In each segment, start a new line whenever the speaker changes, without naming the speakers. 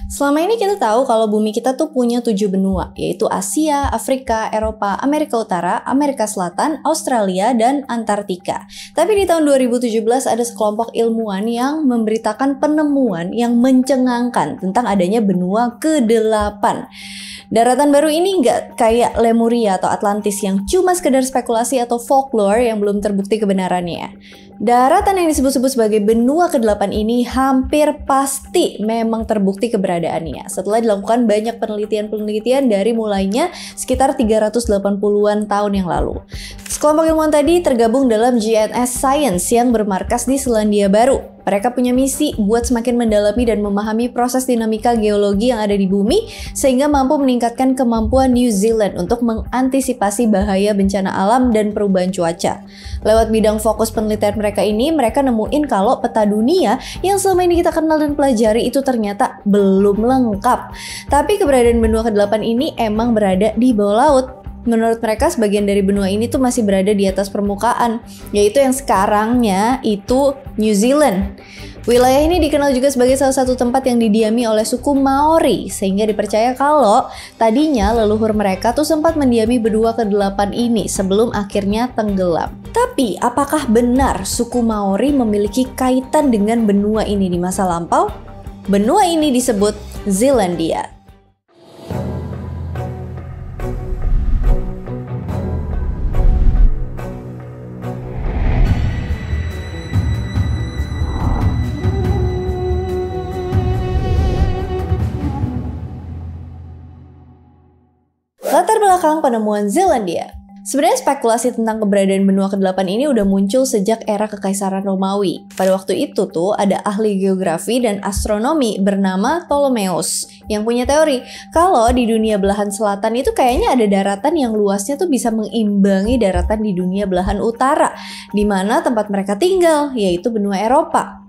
Selama ini kita tahu kalau bumi kita tuh punya 7 benua, yaitu Asia, Afrika, Eropa, Amerika Utara, Amerika Selatan, Australia, dan Antartika. Tapi di tahun 2017 ada sekelompok ilmuwan yang memberitakan penemuan yang mencengangkan tentang adanya benua ke-8. Daratan baru ini nggak kayak Lemuria atau Atlantis yang cuma sekedar spekulasi atau folklore yang belum terbukti kebenarannya. Daratan yang disebut-sebut sebagai benua ke-8 ini hampir pasti memang terbukti keberadaannya setelah dilakukan banyak penelitian-penelitian dari mulainya sekitar 380-an tahun yang lalu. Sekelompok ilmuwan tadi tergabung dalam GNS Science yang bermarkas di Selandia Baru. Mereka punya misi buat semakin mendalami dan memahami proses dinamika geologi yang ada di bumi sehingga mampu meningkatkan kemampuan New Zealand untuk mengantisipasi bahaya bencana alam dan perubahan cuaca. Lewat bidang fokus penelitian mereka ini, mereka nemuin kalau peta dunia yang selama ini kita kenal dan pelajari itu ternyata belum lengkap. Tapi keberadaan benua ke-8 ini emang berada di bawah laut. Menurut mereka sebagian dari benua ini tuh masih berada di atas permukaan, yaitu yang sekarangnya itu New Zealand. Wilayah ini dikenal juga sebagai salah satu tempat yang didiami oleh suku Maori, sehingga dipercaya kalau tadinya leluhur mereka tuh sempat mendiami benua ke-8 ini sebelum akhirnya tenggelam. Tapi apakah benar suku Maori memiliki kaitan dengan benua ini di masa lampau? Benua ini disebut Zealandia. Latar belakang penemuan Zealandia. Sebenarnya spekulasi tentang keberadaan benua ke-8 ini udah muncul sejak era Kekaisaran Romawi. Pada waktu itu tuh ada ahli geografi dan astronomi bernama Ptolemeus yang punya teori kalau di dunia belahan selatan itu kayaknya ada daratan yang luasnya tuh bisa mengimbangi daratan di dunia belahan utara, di mana tempat mereka tinggal, yaitu benua Eropa.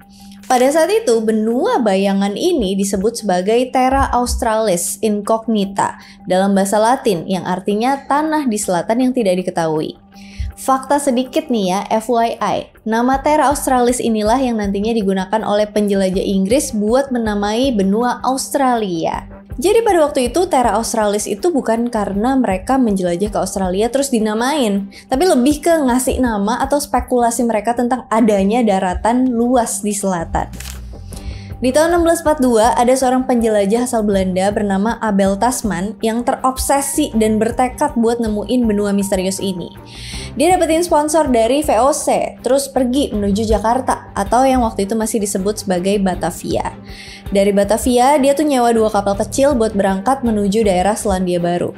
Pada saat itu, benua bayangan ini disebut sebagai Terra Australis Incognita dalam bahasa Latin yang artinya tanah di selatan yang tidak diketahui. Fakta sedikit nih ya, FYI, nama Terra Australis inilah yang nantinya digunakan oleh penjelajah Inggris buat menamai benua Australia. Jadi pada waktu itu Terra Australis itu bukan karena mereka menjelajah ke Australia terus dinamain, tapi lebih ke ngasih nama atau spekulasi mereka tentang adanya daratan luas di selatan. Di tahun 1642 ada seorang penjelajah asal Belanda bernama Abel Tasman yang terobsesi dan bertekad buat nemuin benua misterius ini. Dia dapetin sponsor dari VOC, terus pergi menuju Jakarta atau yang waktu itu masih disebut sebagai Batavia. Dari Batavia, dia tuh nyewa 2 kapal kecil buat berangkat menuju daerah Selandia Baru.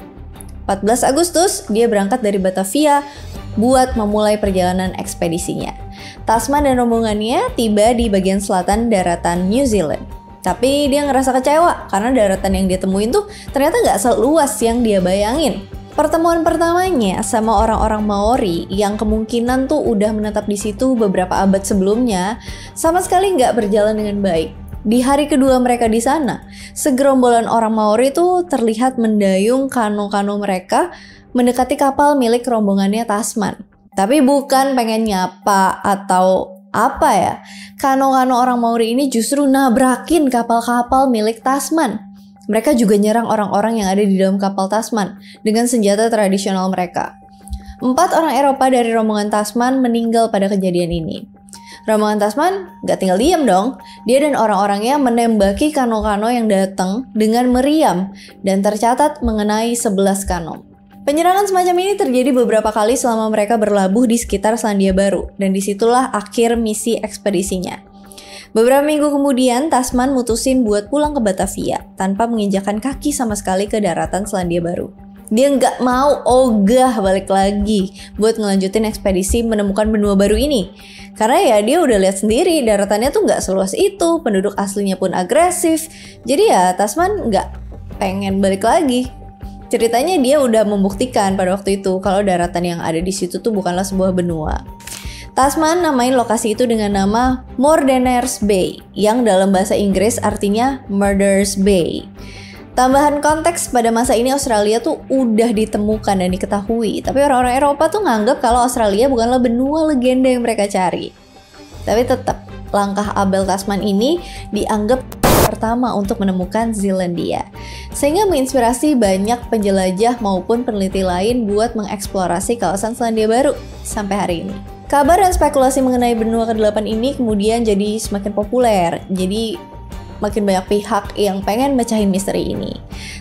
14 Agustus, dia berangkat dari Batavia buat memulai perjalanan ekspedisinya. Tasman dan rombongannya tiba di bagian selatan daratan New Zealand. Tapi dia ngerasa kecewa karena daratan yang dia temuin tuh ternyata nggak seluas yang dia bayangin. Pertemuan pertamanya sama orang-orang Maori yang kemungkinan tuh udah menetap di situ beberapa abad sebelumnya sama sekali nggak berjalan dengan baik. Di hari kedua mereka di sana, segerombolan orang Maori tuh terlihat mendayung kano-kano mereka mendekati kapal milik rombongannya Tasman. Tapi bukan pengen nyapa atau apa ya. Kano-kano orang Maori ini justru nabrakin kapal-kapal milik Tasman. Mereka juga nyerang orang-orang yang ada di dalam kapal Tasman dengan senjata tradisional mereka. 4 orang Eropa dari rombongan Tasman meninggal pada kejadian ini. Rombongan Tasman gak tinggal diam dong. Dia dan orang-orangnya menembaki kano-kano yang datang dengan meriam dan tercatat mengenai 11 kano. Penyerangan semacam ini terjadi beberapa kali selama mereka berlabuh di sekitar Selandia Baru dan disitulah akhir misi ekspedisinya. Beberapa minggu kemudian Tasman mutusin buat pulang ke Batavia tanpa menginjakan kaki sama sekali ke daratan Selandia Baru. Dia nggak mau ogah balik lagi buat ngelanjutin ekspedisi menemukan benua baru ini. Karena ya dia udah lihat sendiri daratannya tuh nggak seluas itu, penduduk aslinya pun agresif. Jadi ya Tasman nggak pengen balik lagi. Ceritanya dia udah membuktikan pada waktu itu kalau daratan yang ada di situ tuh bukanlah sebuah benua. Tasman namain lokasi itu dengan nama Moordener's Bay yang dalam bahasa Inggris artinya Murderer's Bay. Tambahan konteks, pada masa ini Australia tuh udah ditemukan dan diketahui, tapi orang-orang Eropa tuh nganggap kalau Australia bukanlah benua legenda yang mereka cari. Tapi tetap langkah Abel Tasman ini dianggap pertama untuk menemukan Zealandia, sehingga menginspirasi banyak penjelajah maupun peneliti lain buat mengeksplorasi kawasan Selandia Baru sampai hari ini. Kabar dan spekulasi mengenai benua ke-8 ini kemudian jadi semakin populer, jadi makin banyak pihak yang pengen mecahin misteri ini.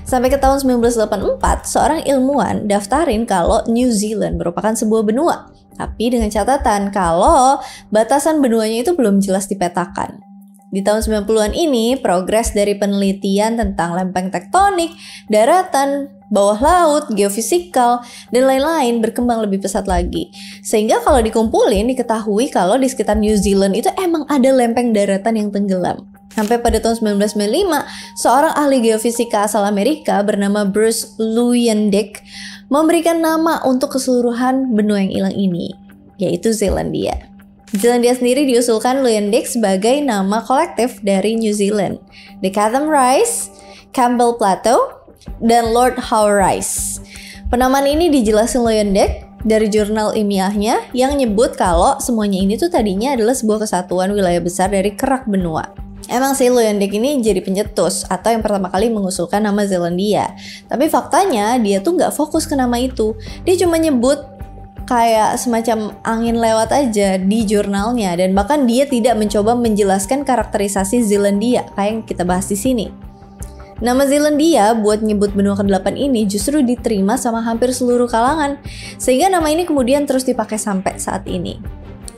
Sampai ke tahun 1984, seorang ilmuwan daftarin kalau New Zealand merupakan sebuah benua, tapi dengan catatan kalau batasan benuanya itu belum jelas dipetakan. Di tahun 90-an ini, progres dari penelitian tentang lempeng tektonik, daratan, bawah laut, geofisikal, dan lain-lain berkembang lebih pesat lagi. Sehingga kalau dikumpulin, diketahui kalau di sekitar New Zealand itu emang ada lempeng daratan yang tenggelam. Sampai pada tahun 1995, seorang ahli geofisika asal Amerika bernama Bruce Luyendyk memberikan nama untuk keseluruhan benua yang hilang ini, yaitu Zealandia. Zealandia sendiri diusulkan Luyendyk sebagai nama kolektif dari New Zealand, The Chatham Rise, Campbell Plateau, dan Lord Howe Rise. Penamaan ini dijelasin Luyendyk dari jurnal ilmiahnya yang nyebut kalau semuanya ini tuh tadinya adalah sebuah kesatuan wilayah besar dari kerak benua. Emang sih Luyendyk ini jadi pencetus atau yang pertama kali mengusulkan nama Zealandia. Tapi faktanya dia tuh nggak fokus ke nama itu. Dia cuma nyebut kayak semacam angin lewat aja di jurnalnya, dan bahkan dia tidak mencoba menjelaskan karakterisasi Zealandia kayak yang kita bahas di sini. Nama Zealandia buat nyebut benua ke-8 ini justru diterima sama hampir seluruh kalangan, sehingga nama ini kemudian terus dipakai sampai saat ini.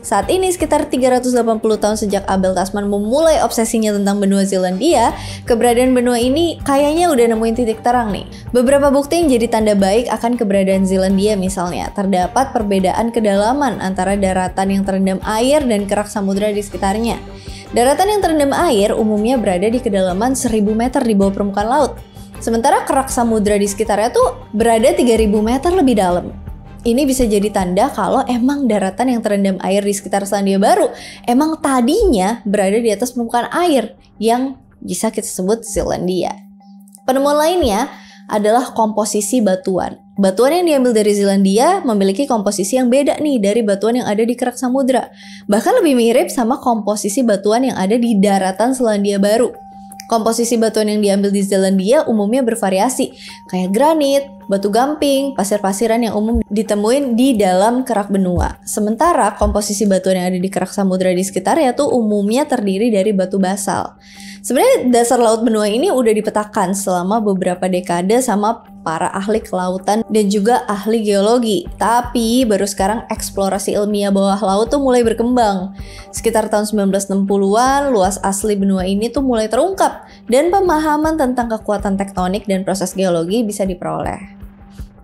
Saat ini sekitar 380 tahun sejak Abel Tasman memulai obsesinya tentang benua Zealandia, keberadaan benua ini kayaknya udah nemuin titik terang nih. Beberapa bukti yang jadi tanda baik akan keberadaan Zealandia misalnya, terdapat perbedaan kedalaman antara daratan yang terendam air dan kerak samudra di sekitarnya. Daratan yang terendam air umumnya berada di kedalaman 1000 meter di bawah permukaan laut. Sementara kerak samudra di sekitarnya tuh berada 3000 meter lebih dalam. Ini bisa jadi tanda kalau emang daratan yang terendam air di sekitar Selandia Baru emang tadinya berada di atas permukaan air yang bisa kita sebut Zealandia. Penemuan lainnya adalah komposisi batuan. Batuan yang diambil dari Zealandia memiliki komposisi yang beda nih dari batuan yang ada di kerak samudra. Bahkan lebih mirip sama komposisi batuan yang ada di daratan Selandia Baru. Komposisi batuan yang diambil di Zealandia umumnya bervariasi, kayak granit, batu gamping, pasir-pasiran yang umum ditemuin di dalam kerak benua. Sementara komposisi batuan yang ada di kerak samudra di sekitarnya tuh umumnya terdiri dari batu basal. Sebenarnya dasar laut benua ini udah dipetakan selama beberapa dekade sama para ahli kelautan dan juga ahli geologi. Tapi baru sekarang eksplorasi ilmiah bawah laut tuh mulai berkembang. Sekitar tahun 1960-an, luas asli benua ini tuh mulai terungkap dan pemahaman tentang kekuatan tektonik dan proses geologi bisa diperoleh.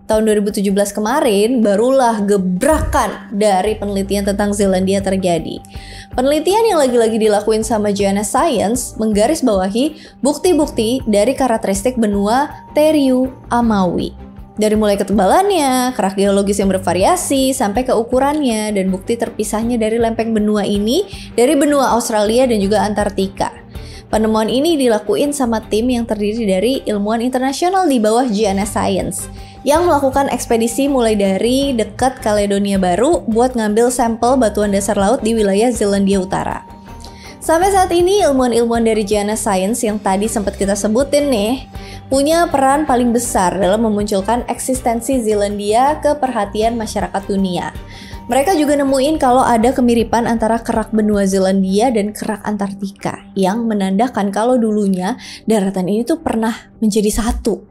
Tahun 2017 kemarin, barulah gebrakan dari penelitian tentang Zealandia terjadi. Penelitian yang lagi-lagi dilakuin sama GNS Science menggarisbawahi bukti-bukti dari karakteristik benua Teriu Amawi. Dari mulai ketebalannya, kerak geologis yang bervariasi, sampai ke ukurannya, dan bukti terpisahnya dari lempeng benua ini dari benua Australia dan juga Antartika. Penemuan ini dilakuin sama tim yang terdiri dari ilmuwan internasional di bawah GNS Science yang melakukan ekspedisi mulai dari dekat Kaledonia Baru buat ngambil sampel batuan dasar laut di wilayah Zealandia Utara. Sampai saat ini ilmuwan-ilmuwan dari GNS Science yang tadi sempat kita sebutin nih punya peran paling besar dalam memunculkan eksistensi Zealandia ke perhatian masyarakat dunia. Mereka juga nemuin kalau ada kemiripan antara kerak benua Zealandia dan kerak Antartika yang menandakan kalau dulunya daratan ini tuh pernah menjadi satu.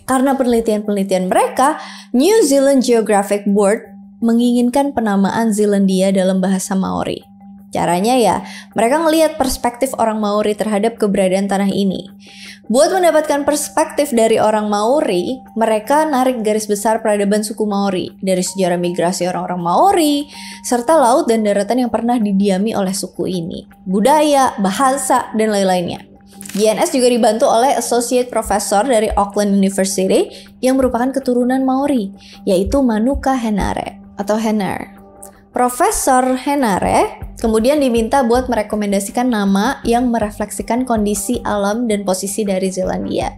Karena penelitian-penelitian mereka, New Zealand Geographic Board menginginkan penamaan Zealandia dalam bahasa Maori. Caranya ya, mereka ngelihat perspektif orang Maori terhadap keberadaan tanah ini. Buat mendapatkan perspektif dari orang Maori, mereka narik garis besar peradaban suku Maori dari sejarah migrasi orang-orang Maori, serta laut dan daratan yang pernah didiami oleh suku ini, budaya, bahasa, dan lain-lainnya. GNS juga dibantu oleh Associate Professor dari Auckland University yang merupakan keturunan Maori, yaitu Manuka Henare atau Henar. Profesor Henare kemudian diminta buat merekomendasikan nama yang merefleksikan kondisi alam dan posisi dari Zealandia.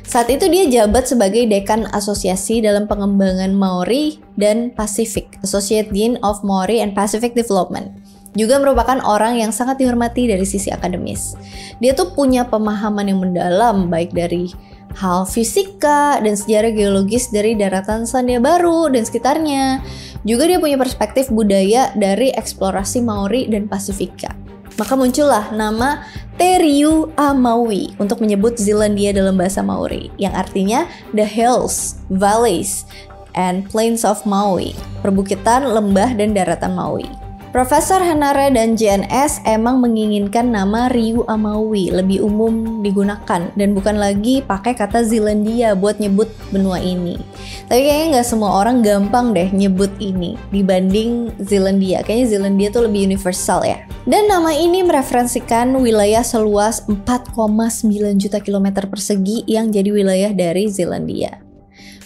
Saat itu dia jabat sebagai Dekan Asosiasi dalam Pengembangan Maori dan Pacific, Associate Dean of Maori and Pacific Development. Juga merupakan orang yang sangat dihormati dari sisi akademis. Dia tuh punya pemahaman yang mendalam baik dari hal fisika dan sejarah geologis dari daratan Selandia Baru dan sekitarnya. Juga dia punya perspektif budaya dari eksplorasi Maori dan Pasifika. Maka muncullah nama Te Reo a Maui untuk menyebut Zealandia dalam bahasa Maori, yang artinya the hills, valleys, and plains of Maui, perbukitan, lembah, dan daratan Maui. Profesor Hanare dan JNS emang menginginkan nama Reo a Maui lebih umum digunakan dan bukan lagi pakai kata Zealandia buat nyebut benua ini. Tapi kayaknya nggak semua orang gampang deh nyebut ini dibanding Zealandia. Kayaknya Zealandia tuh lebih universal ya. Dan nama ini mereferensikan wilayah seluas 4,9 juta kilometer persegi yang jadi wilayah dari Zealandia.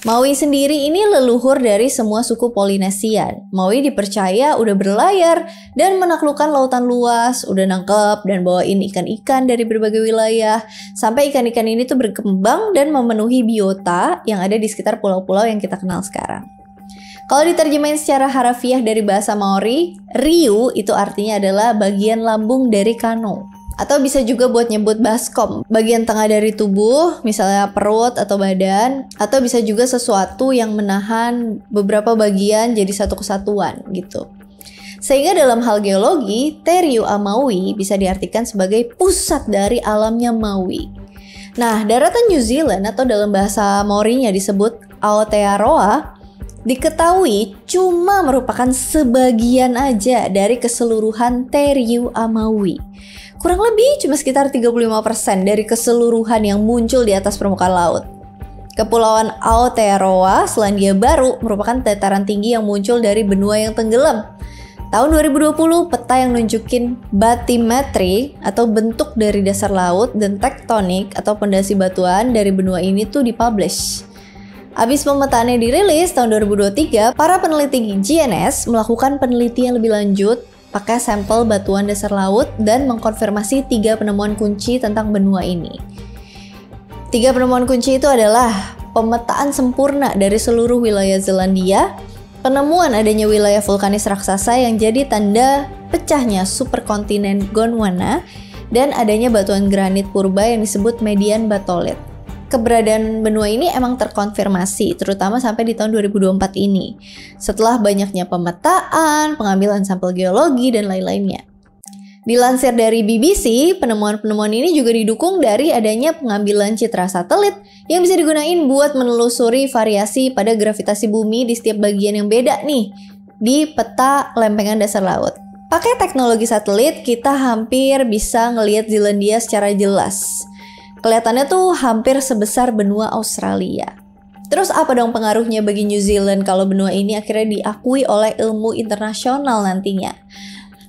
Maui sendiri ini leluhur dari semua suku Polinesian. Maui dipercaya udah berlayar dan menaklukkan lautan luas, udah nangkep dan bawain ikan-ikan dari berbagai wilayah, sampai ikan-ikan ini tuh berkembang dan memenuhi biota yang ada di sekitar pulau-pulau yang kita kenal sekarang. Kalau diterjemahin secara harafiah dari bahasa Maori, Riu itu artinya adalah bagian lambung dari kano. Atau bisa juga buat nyebut baskom, bagian tengah dari tubuh, misalnya perut atau badan, atau bisa juga sesuatu yang menahan beberapa bagian jadi satu kesatuan gitu. Sehingga dalam hal geologi, Te Reo a Maui bisa diartikan sebagai pusat dari alamnya Maui. Nah, daratan New Zealand atau dalam bahasa Maorinya disebut Aotearoa, diketahui cuma merupakan sebagian aja dari keseluruhan Te Reo a Maui. Kurang lebih cuma sekitar 35% dari keseluruhan yang muncul di atas permukaan laut. Kepulauan Aotearoa, Selandia Baru, merupakan dataran tinggi yang muncul dari benua yang tenggelam. Tahun 2020, peta yang nunjukin bathymetry atau bentuk dari dasar laut dan tektonik atau pondasi batuan dari benua ini tuh dipublish. Abis pemetaannya dirilis tahun 2023, para peneliti JNS melakukan penelitian lebih lanjut pakai sampel batuan dasar laut dan mengkonfirmasi 3 penemuan kunci tentang benua ini. 3 penemuan kunci itu adalah pemetaan sempurna dari seluruh wilayah Zealandia, penemuan adanya wilayah vulkanis raksasa yang jadi tanda pecahnya superkontinen Gondwana, dan adanya batuan granit purba yang disebut median batholith. Keberadaan benua ini emang terkonfirmasi, terutama sampai di tahun 2024 ini, setelah banyaknya pemetaan, pengambilan sampel geologi, dan lain-lainnya. Dilansir dari BBC, penemuan-penemuan ini juga didukung dari adanya pengambilan citra satelit yang bisa digunain buat menelusuri variasi pada gravitasi bumi di setiap bagian yang beda nih, di peta lempengan dasar laut. Pakai teknologi satelit, kita hampir bisa ngelihat Zealandia secara jelas. Kelihatannya tuh hampir sebesar benua Australia. Terus apa dong pengaruhnya bagi New Zealand kalau benua ini akhirnya diakui oleh ilmu internasional nantinya?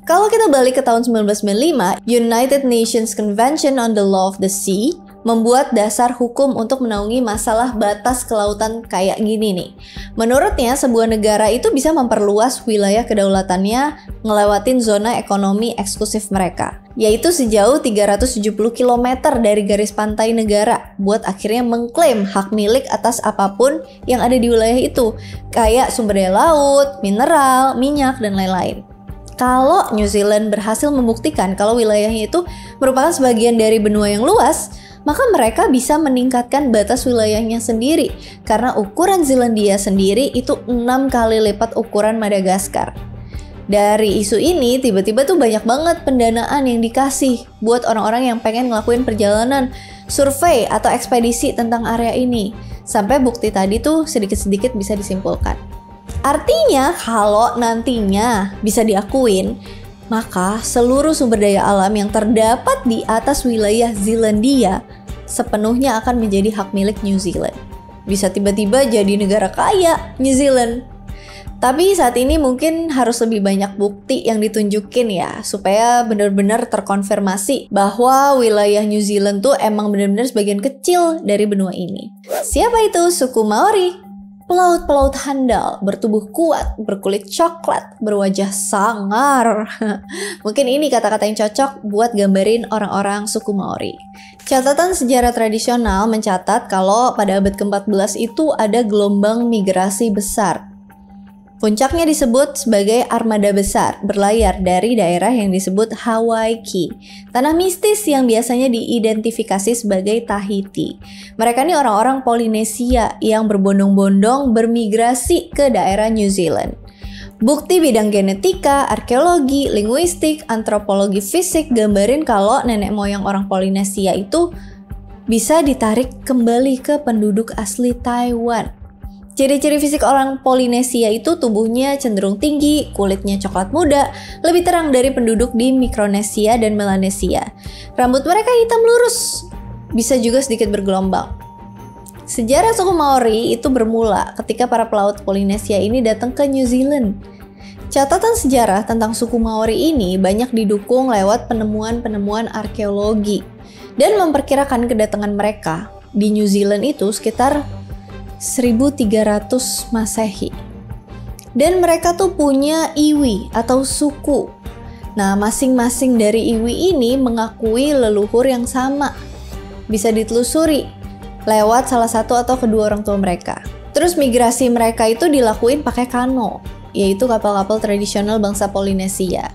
Kalau kita balik ke tahun 1995, United Nations Convention on the Law of the Sea membuat dasar hukum untuk menaungi masalah batas kelautan kayak gini nih. Menurutnya, sebuah negara itu bisa memperluas wilayah kedaulatannya ngelewatin zona ekonomi eksklusif mereka, yaitu sejauh 370 km dari garis pantai negara, buat akhirnya mengklaim hak milik atas apapun yang ada di wilayah itu, kayak sumber daya laut, mineral, minyak, dan lain-lain. Kalau New Zealand berhasil membuktikan kalau wilayahnya itu merupakan sebagian dari benua yang luas, maka mereka bisa meningkatkan batas wilayahnya sendiri, karena ukuran Zealandia sendiri itu 6 kali lipat ukuran Madagaskar. Dari isu ini, tiba-tiba tuh banyak banget pendanaan yang dikasih buat orang-orang yang pengen ngelakuin perjalanan, survei atau ekspedisi tentang area ini. Sampai bukti tadi tuh sedikit-sedikit bisa disimpulkan. Artinya, kalau nantinya bisa diakuin, maka seluruh sumber daya alam yang terdapat di atas wilayah Zealandia sepenuhnya akan menjadi hak milik New Zealand. Bisa tiba-tiba jadi negara kaya New Zealand. Tapi saat ini mungkin harus lebih banyak bukti yang ditunjukin ya, supaya benar-benar terkonfirmasi bahwa wilayah New Zealand tuh emang benar-benar sebagian kecil dari benua ini. Siapa itu suku Maori? Pelaut-pelaut handal, bertubuh kuat, berkulit coklat, berwajah sangar. Mungkin ini kata-kata yang cocok buat gambarin orang-orang suku Maori. Catatan sejarah tradisional mencatat kalau pada abad ke-14 itu ada gelombang migrasi besar. Puncaknya disebut sebagai armada besar berlayar dari daerah yang disebut Hawaii Key, tanah mistis yang biasanya diidentifikasi sebagai Tahiti. Mereka ini orang-orang Polinesia yang berbondong-bondong bermigrasi ke daerah New Zealand. Bukti bidang genetika, arkeologi, linguistik, antropologi fisik gambarin kalau nenek moyang orang Polinesia itu bisa ditarik kembali ke penduduk asli Taiwan. Ciri-ciri fisik orang Polinesia itu tubuhnya cenderung tinggi, kulitnya coklat muda, lebih terang dari penduduk di Mikronesia dan Melanesia. Rambut mereka hitam lurus, bisa juga sedikit bergelombang. Sejarah suku Maori itu bermula ketika para pelaut Polinesia ini datang ke New Zealand. Catatan sejarah tentang suku Maori ini banyak didukung lewat penemuan-penemuan arkeologi dan memperkirakan kedatangan mereka di New Zealand itu sekitar 1300 Masehi. Dan mereka tuh punya iwi atau suku. Nah, masing-masing dari iwi ini mengakui leluhur yang sama. Bisa ditelusuri lewat salah satu atau kedua orang tua mereka. Terus migrasi mereka itu dilakuin pakai kano, yaitu kapal-kapal tradisional bangsa Polinesia.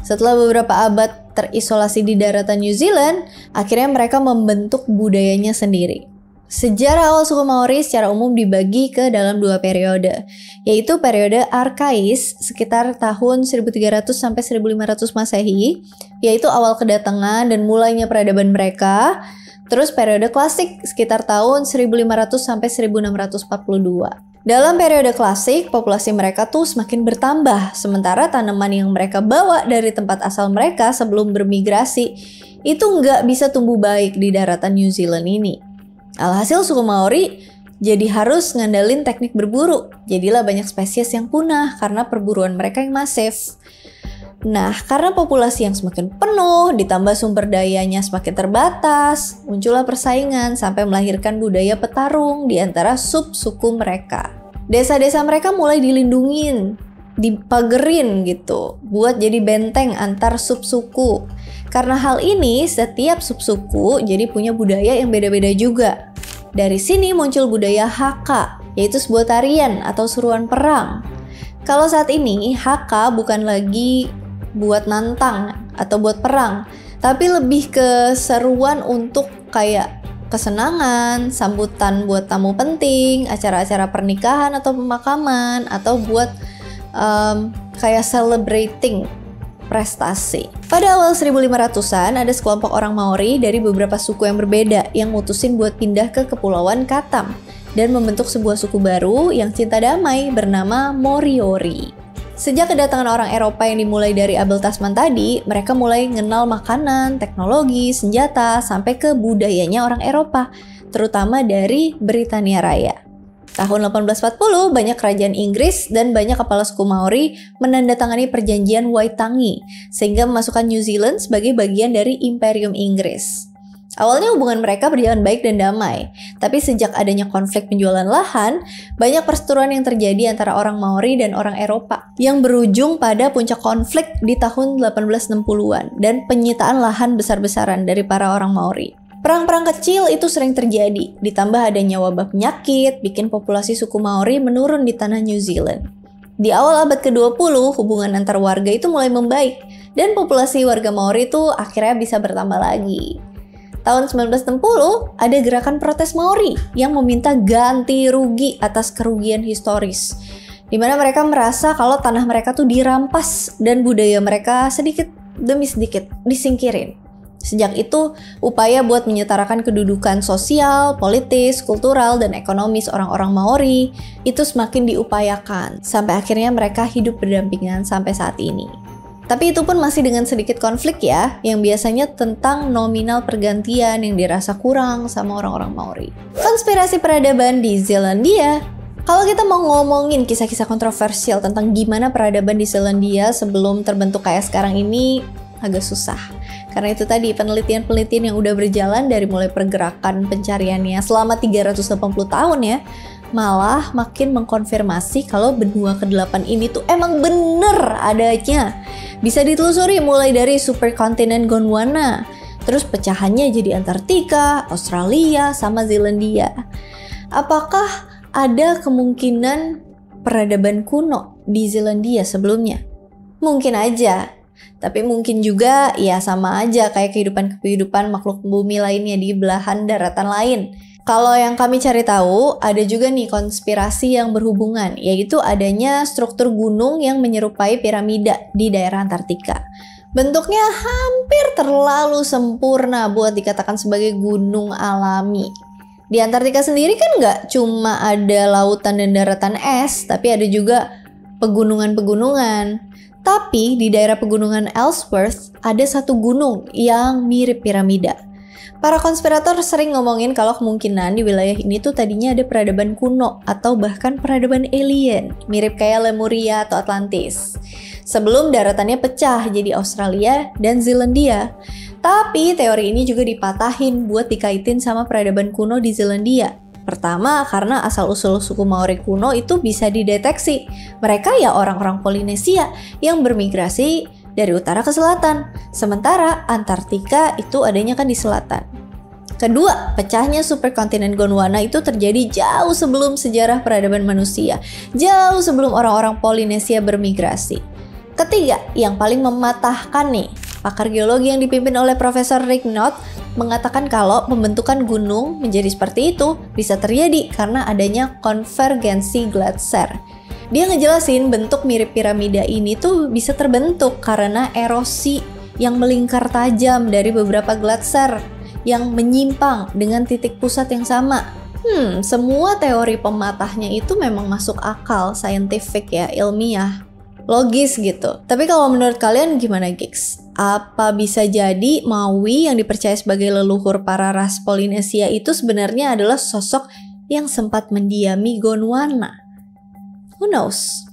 Setelah beberapa abad terisolasi di daratan New Zealand, akhirnya mereka membentuk budayanya sendiri. Sejarah awal suku Maori secara umum dibagi ke dalam dua periode, yaitu periode Arkais sekitar tahun 1300 sampai 1500 Masehi, yaitu awal kedatangan dan mulainya peradaban mereka. Terus periode Klasik sekitar tahun 1500 sampai 1642. Dalam periode Klasik, populasi mereka tuh semakin bertambah, sementara tanaman yang mereka bawa dari tempat asal mereka sebelum bermigrasi itu nggak bisa tumbuh baik di daratan New Zealand ini. Alhasil suku Maori jadi harus ngandalin teknik berburu. Jadilah banyak spesies yang punah karena perburuan mereka yang masif. Nah, karena populasi yang semakin penuh, ditambah sumber dayanya semakin terbatas, muncullah persaingan sampai melahirkan budaya petarung di antara sub-suku mereka. Desa-desa mereka mulai dilindungin, dipagerin gitu, buat jadi benteng antar sub-suku. Karena hal ini, setiap sub-suku jadi punya budaya yang beda-beda juga. Dari sini muncul budaya Haka, yaitu sebuah tarian atau seruan perang. Kalau saat ini, Haka bukan lagi buat nantang atau buat perang, tapi lebih ke seruan untuk kayak kesenangan, sambutan buat tamu penting, acara-acara pernikahan atau pemakaman, atau buat kayak celebrating prestasi. Pada awal 1500-an ada sekelompok orang Maori dari beberapa suku yang berbeda yang mutusin buat pindah ke Kepulauan Katam dan membentuk sebuah suku baru yang cinta damai bernama Moriori. Sejak kedatangan orang Eropa yang dimulai dari Abel Tasman tadi, mereka mulai mengenal makanan, teknologi, senjata, sampai ke budayanya orang Eropa, terutama dari Britania Raya. Tahun 1840, banyak kerajaan Inggris dan banyak kepala suku Maori menandatangani perjanjian Waitangi, sehingga memasukkan New Zealand sebagai bagian dari Imperium Inggris. Awalnya hubungan mereka berjalan baik dan damai, tapi sejak adanya konflik penjualan lahan, banyak perseteruan yang terjadi antara orang Maori dan orang Eropa, yang berujung pada puncak konflik di tahun 1860-an dan penyitaan lahan besar-besaran dari para orang Maori. Perang-perang kecil itu sering terjadi, ditambah adanya wabah penyakit, bikin populasi suku Maori menurun di tanah New Zealand. Di awal abad ke-20, hubungan antar warga itu mulai membaik, dan populasi warga Maori itu akhirnya bisa bertambah lagi. Tahun 1960, ada gerakan protes Maori yang meminta ganti rugi atas kerugian historis, di mana mereka merasa kalau tanah mereka tuh dirampas dan budaya mereka sedikit demi sedikit disingkirin. Sejak itu, upaya buat menyetarakan kedudukan sosial, politis, kultural, dan ekonomis orang-orang Maori itu semakin diupayakan, sampai akhirnya mereka hidup berdampingan sampai saat ini. Tapi itu pun masih dengan sedikit konflik ya, yang biasanya tentang nominal pergantian yang dirasa kurang sama orang-orang Maori. Konspirasi peradaban di Zeelandia. Kalau kita mau ngomongin kisah-kisah kontroversial tentang gimana peradaban di Zeelandia sebelum terbentuk kayak sekarang ini, agak susah. Karena itu tadi penelitian-penelitian yang udah berjalan dari mulai pergerakan pencariannya selama 380 tahun ya, malah makin mengkonfirmasi kalau benua ke-8 ini tuh emang bener adanya. Bisa ditelusuri mulai dari superkontinen Gondwana, terus pecahannya jadi Antartika, Australia, sama Zeelandia. Apakah ada kemungkinan peradaban kuno di Zealandia sebelumnya? Mungkin aja, tapi mungkin juga ya sama aja kayak kehidupan makhluk bumi lainnya di belahan daratan lain. Kalau yang kami cari tahu, ada juga nih konspirasi yang berhubungan, yaitu adanya struktur gunung yang menyerupai piramida di daerah Antartika. Bentuknya hampir terlalu sempurna buat dikatakan sebagai gunung alami. Di Antartika sendiri kan nggak cuma ada lautan dan daratan es, tapi ada juga pegunungan-pegunungan. Tapi di daerah pegunungan Ellsworth ada satu gunung yang mirip piramida. Para konspirator sering ngomongin kalau kemungkinan di wilayah ini tuh tadinya ada peradaban kuno atau bahkan peradaban alien, mirip kayak Lemuria atau Atlantis. Sebelum daratannya pecah jadi Australia dan Zealandia. Tapi teori ini juga dipatahin buat dikaitin sama peradaban kuno di Zealandia. Pertama, karena asal-usul suku Maori kuno itu bisa dideteksi. Mereka ya orang-orang Polinesia yang bermigrasi dari utara ke selatan. Sementara Antartika itu adanya kan di selatan. Kedua, pecahnya superkontinen Gondwana itu terjadi jauh sebelum sejarah peradaban manusia. Jauh sebelum orang-orang Polinesia bermigrasi. Ketiga, yang paling mematahkan nih, pakar geologi yang dipimpin oleh Profesor Rick Knott mengatakan kalau pembentukan gunung menjadi seperti itu bisa terjadi karena adanya konvergensi gletser. Dia ngejelasin bentuk mirip piramida ini tuh bisa terbentuk karena erosi yang melingkar tajam dari beberapa gletser yang menyimpang dengan titik pusat yang sama. Semua teori pematahnya itu memang masuk akal, saintifik ya, ilmiah, logis gitu. Tapi kalau menurut kalian gimana, Gigs? Apa bisa jadi Maui yang dipercaya sebagai leluhur para ras Polinesia itu sebenarnya adalah sosok yang sempat mendiami Gondwana? Who knows?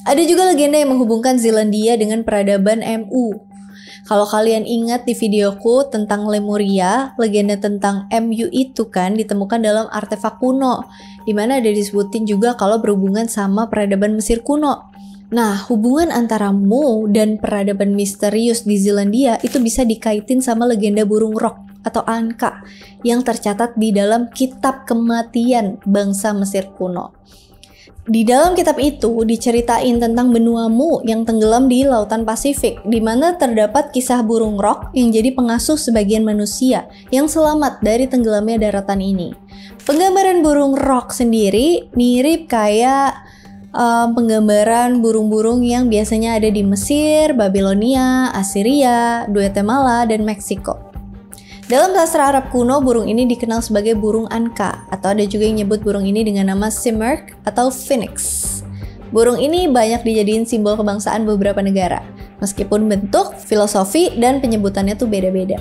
Ada juga legenda yang menghubungkan Zealandia dengan peradaban Mu. Kalau kalian ingat di videoku tentang Lemuria, legenda tentang Mu itu kan ditemukan dalam artefak kuno, di mana ada disebutin juga kalau berhubungan sama peradaban Mesir kuno. Nah, hubungan antara Mu dan peradaban misterius di Zealandia itu bisa dikaitin sama legenda burung rock atau Anka yang tercatat di dalam kitab kematian bangsa Mesir kuno. Di dalam kitab itu diceritain tentang benua Mu yang tenggelam di Lautan Pasifik, di mana terdapat kisah burung rock yang jadi pengasuh sebagian manusia yang selamat dari tenggelamnya daratan ini. Penggambaran burung rock sendiri mirip kayak penggambaran burung-burung yang biasanya ada di Mesir, Babilonia, Assyria, Guatemala, dan Meksiko. Dalam sastra Arab kuno, burung ini dikenal sebagai burung Anka, atau ada juga yang nyebut burung ini dengan nama Simurgh atau Phoenix. Burung ini banyak dijadiin simbol kebangsaan beberapa negara, meskipun bentuk, filosofi, dan penyebutannya tuh beda-beda.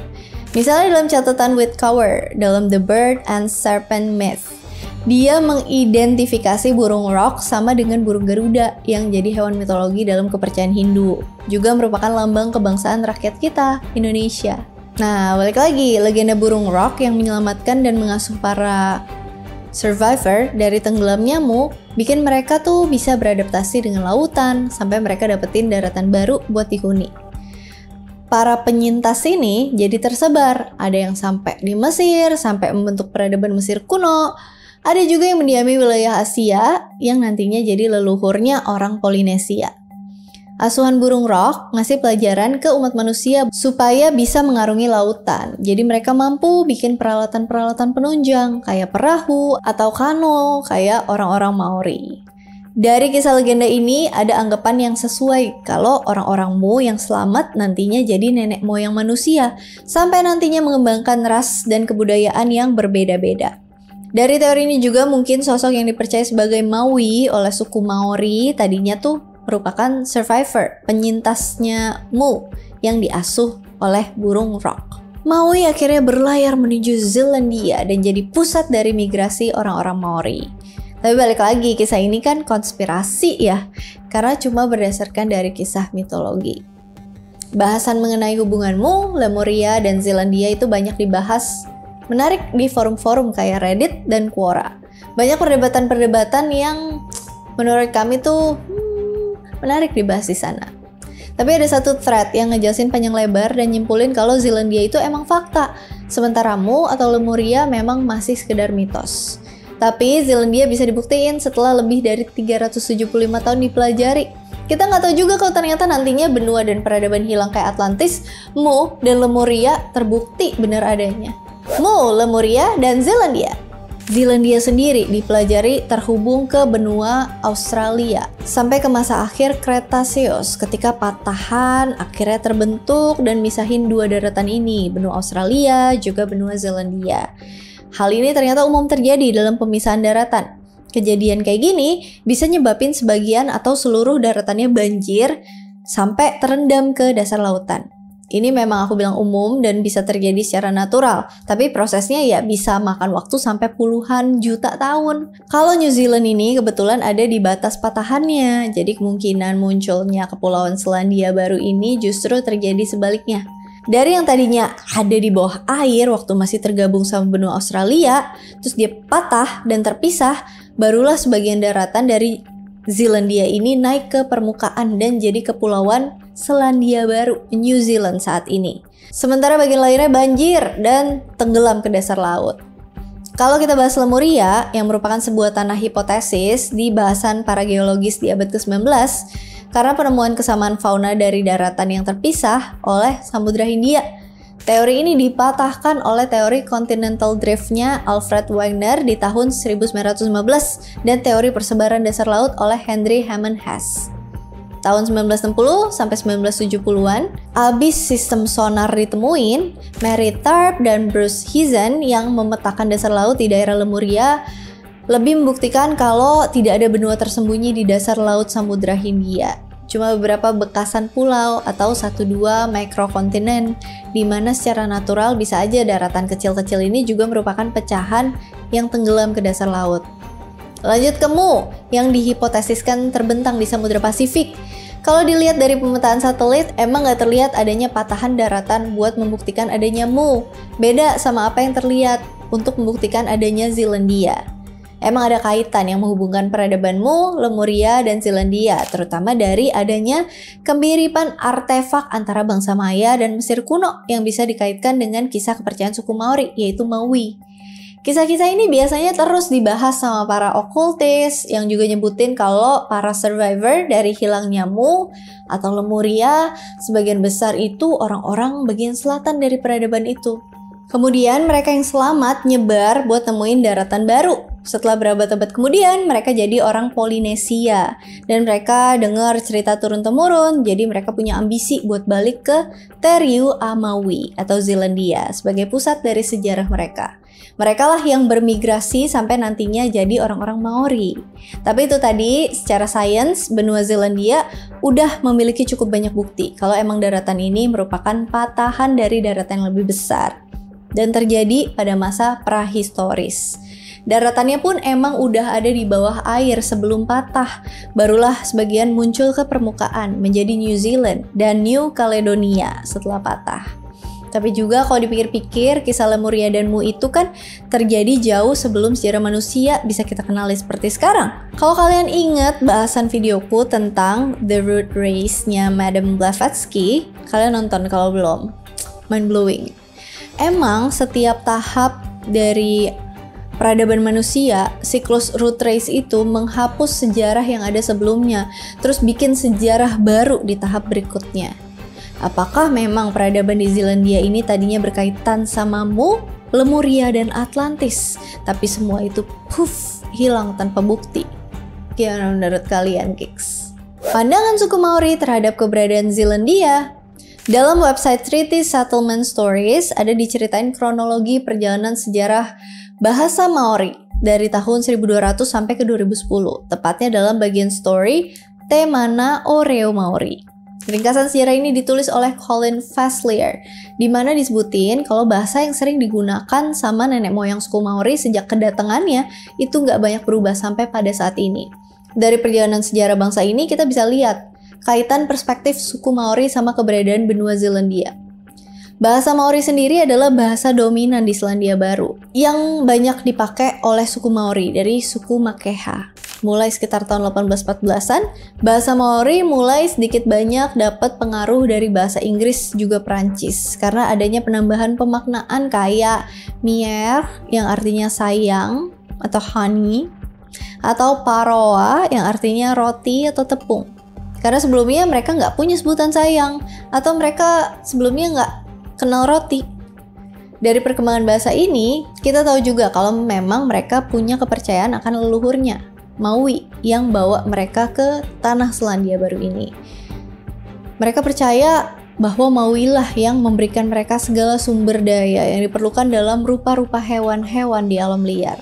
Misalnya dalam catatan Whitcower, dalam The Bird and Serpent Myth, dia mengidentifikasi burung rock sama dengan burung Garuda yang jadi hewan mitologi dalam kepercayaan Hindu. Juga merupakan lambang kebangsaan rakyat kita, Indonesia. Nah, balik lagi, legenda burung rock yang menyelamatkan dan mengasuh para survivor dari tenggelamnya Mu bikin mereka tuh bisa beradaptasi dengan lautan sampai mereka dapetin daratan baru buat dihuni. Para penyintas ini jadi tersebar, ada yang sampai di Mesir, sampai membentuk peradaban Mesir kuno. Ada juga yang mendiami wilayah Asia yang nantinya jadi leluhurnya orang Polinesia. Asuhan burung rock ngasih pelajaran ke umat manusia supaya bisa mengarungi lautan. Jadi mereka mampu bikin peralatan-peralatan penunjang kayak perahu atau kano kayak orang-orang Maori. Dari kisah legenda ini ada anggapan yang sesuai kalau orang-orang Mu yang selamat nantinya jadi nenek moyang manusia sampai nantinya mengembangkan ras dan kebudayaan yang berbeda-beda. Dari teori ini juga mungkin sosok yang dipercaya sebagai Maui oleh suku Maori tadinya tuh merupakan survivor, penyintasnya Mu yang diasuh oleh burung rock. Maui akhirnya berlayar menuju Zealandia dan jadi pusat dari migrasi orang-orang Maori. Tapi balik lagi, kisah ini kan konspirasi ya, karena cuma berdasarkan dari kisah mitologi. Bahasan mengenai hubungan Mu, Lemuria, dan Zealandia itu banyak dibahas, menarik di forum-forum kayak Reddit dan Quora. Banyak perdebatan-perdebatan yang menurut kami tuh menarik dibahas di sana. Tapi ada satu thread yang ngejelasin panjang lebar dan nyimpulin kalau Zealandia itu emang fakta, sementara Mu atau Lemuria memang masih sekedar mitos. Tapi Zealandia bisa dibuktiin setelah lebih dari 375 tahun dipelajari. Kita nggak tahu juga kalau ternyata nantinya benua dan peradaban hilang kayak Atlantis, Mu, dan Lemuria terbukti benar adanya. Mu, Lemuria, dan Zealandia. Zealandia sendiri dipelajari terhubung ke benua Australia sampai ke masa akhir Cretaceous ketika patahan akhirnya terbentuk dan misahin dua daratan ini, benua Australia juga benua Zealandia. Hal ini ternyata umum terjadi dalam pemisahan daratan. Kejadian kayak gini bisa nyebabin sebagian atau seluruh daratannya banjir sampai terendam ke dasar lautan. Ini memang aku bilang umum dan bisa terjadi secara natural, tapi prosesnya ya bisa makan waktu sampai puluhan juta tahun. Kalau New Zealand ini kebetulan ada di batas patahannya, jadi kemungkinan munculnya Kepulauan Selandia Baru ini justru terjadi sebaliknya. Dari yang tadinya ada di bawah air waktu masih tergabung sama benua Australia, terus dia patah dan terpisah, barulah sebagian daratan dari Zealandia ini naik ke permukaan dan jadi Kepulauan Selandia Baru, New Zealand saat ini. Sementara bagian lainnya banjir dan tenggelam ke dasar laut. Kalau kita bahas Lemuria, yang merupakan sebuah tanah hipotesis di bahasan para geologis di abad ke-19, karena penemuan kesamaan fauna dari daratan yang terpisah oleh Samudra Hindia. Teori ini dipatahkan oleh teori continental drift-nya Alfred Wegener di tahun 1915 dan teori persebaran dasar laut oleh Henry Hammond Hess. Tahun 1960 sampai 1970-an, abis sistem sonar ditemuin, Mary Tharp dan Bruce Hizon yang memetakan dasar laut di daerah Lemuria lebih membuktikan kalau tidak ada benua tersembunyi di dasar laut Samudra Hindia. Cuma beberapa bekasan pulau atau 1-2 mikrokontinen di mana secara natural bisa aja daratan kecil-kecil ini juga merupakan pecahan yang tenggelam ke dasar laut. Lanjut ke Mu yang dihipotesiskan terbentang di Samudra Pasifik. Kalau dilihat dari pemetaan satelit, emang nggak terlihat adanya patahan daratan buat membuktikan adanya Mu. Beda sama apa yang terlihat untuk membuktikan adanya Zealandia. Emang ada kaitan yang menghubungkan peradaban Mu, Lemuria, dan Zealandia, terutama dari adanya kemiripan artefak antara bangsa Maya dan Mesir kuno yang bisa dikaitkan dengan kisah kepercayaan suku Maori, yaitu Maui. Kisah-kisah ini biasanya terus dibahas sama para okultis yang juga nyebutin kalau para survivor dari hilangnya Mu atau Lemuria sebagian besar itu orang-orang bagian selatan dari peradaban itu. Kemudian mereka yang selamat nyebar buat nemuin daratan baru. Setelah berabad-abad kemudian mereka jadi orang Polinesia dan mereka dengar cerita turun-temurun, jadi mereka punya ambisi buat balik ke Teriu Amaui atau Zealandia sebagai pusat dari sejarah mereka. Mereka lah yang bermigrasi sampai nantinya jadi orang-orang Maori. Tapi itu tadi, secara sains, benua Zealandia udah memiliki cukup banyak bukti kalau emang daratan ini merupakan patahan dari daratan yang lebih besar dan terjadi pada masa prahistoris. Daratannya pun emang udah ada di bawah air sebelum patah, barulah sebagian muncul ke permukaan menjadi New Zealand dan New Caledonia setelah patah. Tapi juga kalau dipikir-pikir, kisah Lemuria dan Mu itu kan terjadi jauh sebelum sejarah manusia bisa kita kenali seperti sekarang. Kalau kalian ingat bahasan videoku tentang The Root Race-nya Madame Blavatsky, kalian nonton kalau belum. Mind blowing. Emang setiap tahap dari peradaban manusia, siklus root race itu menghapus sejarah yang ada sebelumnya, terus bikin sejarah baru di tahap berikutnya. Apakah memang peradaban di Zealandia ini tadinya berkaitan sama Mu, Lemuria, dan Atlantis, tapi semua itu hilang tanpa bukti? Gimana menurut kalian, Kiks? Pandangan suku Maori terhadap keberadaan Zealandia. Dalam website Treaty Settlement Stories ada diceritain kronologi perjalanan sejarah bahasa Maori dari tahun 1200 sampai ke 2010, tepatnya dalam bagian story Te Mana o Reo Maori. Ringkasan sejarah ini ditulis oleh Colin Faslier, di mana disebutin kalau bahasa yang sering digunakan sama nenek moyang suku Maori sejak kedatangannya itu nggak banyak berubah sampai pada saat ini. Dari perjalanan sejarah bangsa ini kita bisa lihat kaitan perspektif suku Maori sama keberadaan benua Zealandia. Bahasa Maori sendiri adalah bahasa dominan di Selandia Baru yang banyak dipakai oleh suku Maori dari suku Makeha. Mulai sekitar tahun 1814-an, bahasa Maori mulai sedikit banyak dapat pengaruh dari bahasa Inggris juga Perancis karena adanya penambahan pemaknaan kayak mier yang artinya sayang atau honey atau paroa yang artinya roti atau tepung. Karena sebelumnya mereka nggak punya sebutan sayang, atau mereka sebelumnya nggak kenal roti. Dari perkembangan bahasa ini, kita tahu juga kalau memang mereka punya kepercayaan akan leluhurnya, Maui, yang bawa mereka ke tanah Selandia Baru ini. Mereka percaya bahwa Maui lah yang memberikan mereka segala sumber daya yang diperlukan dalam rupa-rupa hewan-hewan di alam liar.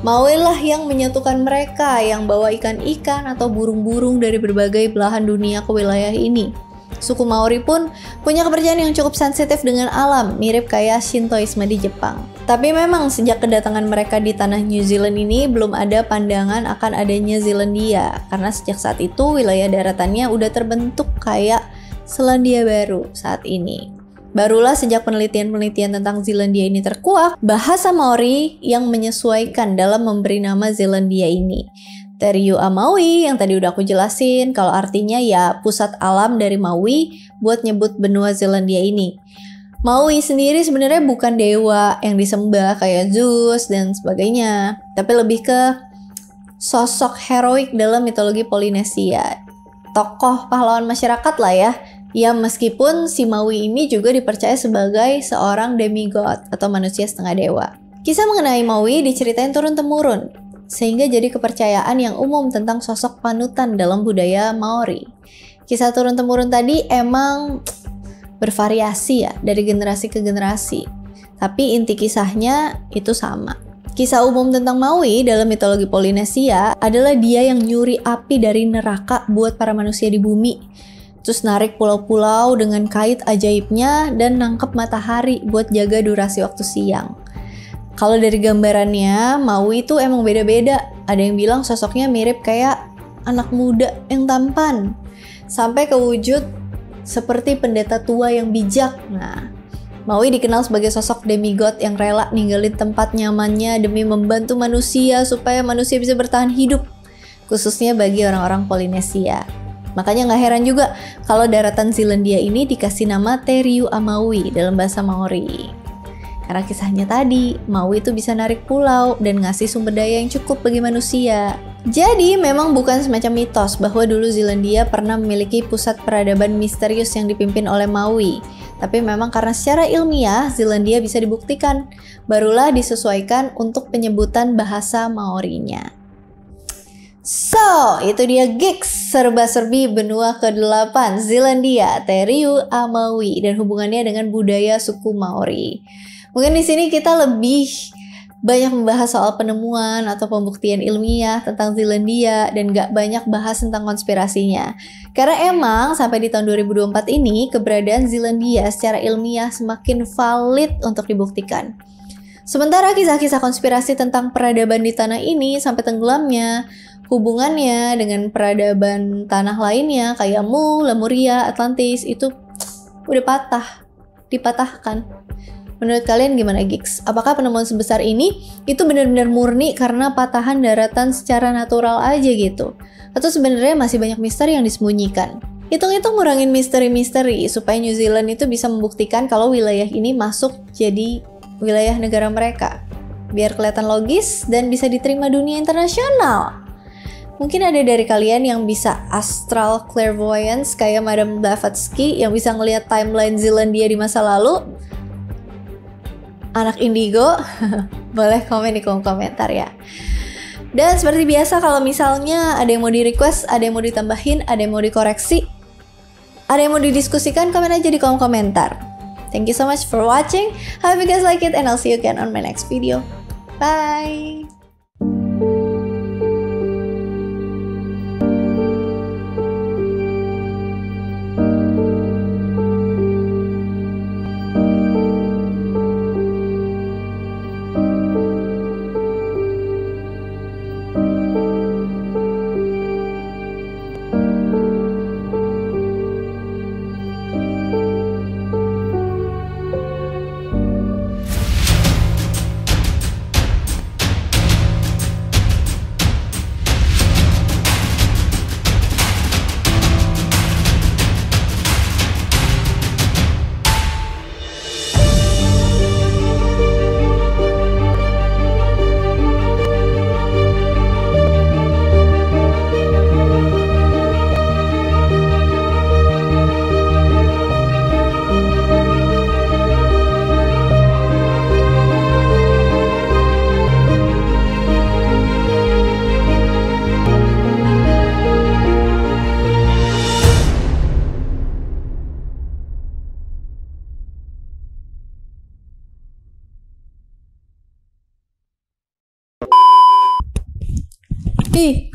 Maui lah yang menyatukan mereka, yang bawa ikan-ikan atau burung-burung dari berbagai belahan dunia ke wilayah ini. Suku Maori pun punya kepercayaan yang cukup sensitif dengan alam, mirip kayak Shintoisme di Jepang. Tapi memang sejak kedatangan mereka di tanah New Zealand ini belum ada pandangan akan adanya Zealandia, karena sejak saat itu wilayah daratannya udah terbentuk kayak Selandia Baru saat ini. Barulah sejak penelitian-penelitian tentang Zealandia ini terkuak, bahasa Maori yang menyesuaikan dalam memberi nama Zealandia ini. Teriu Amaui yang tadi udah aku jelasin, kalau artinya ya pusat alam dari Maui buat nyebut benua Zealandia ini. Maui sendiri sebenarnya bukan dewa yang disembah kayak Zeus dan sebagainya, tapi lebih ke sosok heroik dalam mitologi Polinesia. Tokoh pahlawan masyarakat lah ya. Ya meskipun si Maui ini juga dipercaya sebagai seorang demigod atau manusia setengah dewa. Kisah mengenai Maui diceritain turun-temurun, sehingga jadi kepercayaan yang umum tentang sosok panutan dalam budaya Maori. Kisah turun-temurun tadi emang bervariasi ya dari generasi ke generasi, tapi inti kisahnya itu sama. Kisah umum tentang Maui dalam mitologi Polinesia adalah dia yang nyuri api dari neraka buat para manusia di bumi. Terus narik pulau-pulau dengan kait ajaibnya dan nangkep matahari buat jaga durasi waktu siang. Kalau dari gambarannya, Maui itu emang beda-beda. Ada yang bilang sosoknya mirip kayak anak muda yang tampan, sampai ke wujud seperti pendeta tua yang bijak. Nah, Maui dikenal sebagai sosok demigod yang rela ninggalin tempat nyamannya demi membantu manusia supaya manusia bisa bertahan hidup, khususnya bagi orang-orang Polinesia. Makanya nggak heran juga kalau daratan Zealandia ini dikasih nama Teriu Amaui dalam bahasa Maori. Karena kisahnya tadi, Maui itu bisa narik pulau dan ngasih sumber daya yang cukup bagi manusia. Jadi memang bukan semacam mitos bahwa dulu Zealandia pernah memiliki pusat peradaban misterius yang dipimpin oleh Maui. Tapi memang karena secara ilmiah Zealandia bisa dibuktikan, barulah disesuaikan untuk penyebutan bahasa Maorinya. So, itu dia gigs serba-serbi benua ke-8 Zealandia, Teriu Amaui, dan hubungannya dengan budaya suku Maori. Mungkin di sini kita lebih banyak membahas soal penemuan atau pembuktian ilmiah tentang Zealandia dan gak banyak bahas tentang konspirasinya. Karena emang sampai di tahun 2024 ini keberadaan Zealandia secara ilmiah semakin valid untuk dibuktikan. Sementara kisah-kisah konspirasi tentang peradaban di tanah ini sampai tenggelamnya, hubungannya dengan peradaban tanah lainnya kayak Mu, Lemuria, Atlantis itu udah dipatahkan. Menurut kalian gimana gigs? Apakah penemuan sebesar ini itu benar-benar murni karena patahan daratan secara natural aja gitu? Atau sebenarnya masih banyak misteri yang disembunyikan? Hitung-hitung ngurangin misteri-misteri supaya New Zealand itu bisa membuktikan kalau wilayah ini masuk jadi wilayah negara mereka. Biar kelihatan logis dan bisa diterima dunia internasional. Mungkin ada dari kalian yang bisa astral clairvoyance kayak Madame Blavatsky yang bisa ngelihat timeline Zealandia di masa lalu. Anak indigo, boleh komen di kolom komentar ya. Dan seperti biasa kalau misalnya ada yang mau di-request, ada yang mau ditambahin, ada yang mau dikoreksi, ada yang mau didiskusikan, komen aja di kolom komentar. Thank you so much for watching. Hope you guys like it and I'll see you again on my next video. Bye! Ih.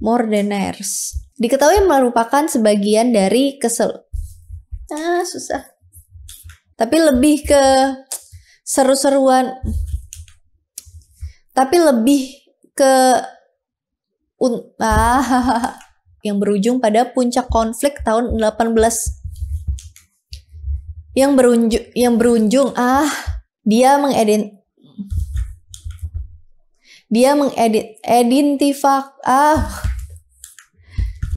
Mordeners. Diketahui merupakan sebagian dari susah. Tapi lebih ke seru-seruan. Tapi lebih ke yang berujung pada puncak konflik tahun 18 dia mengidentifikasi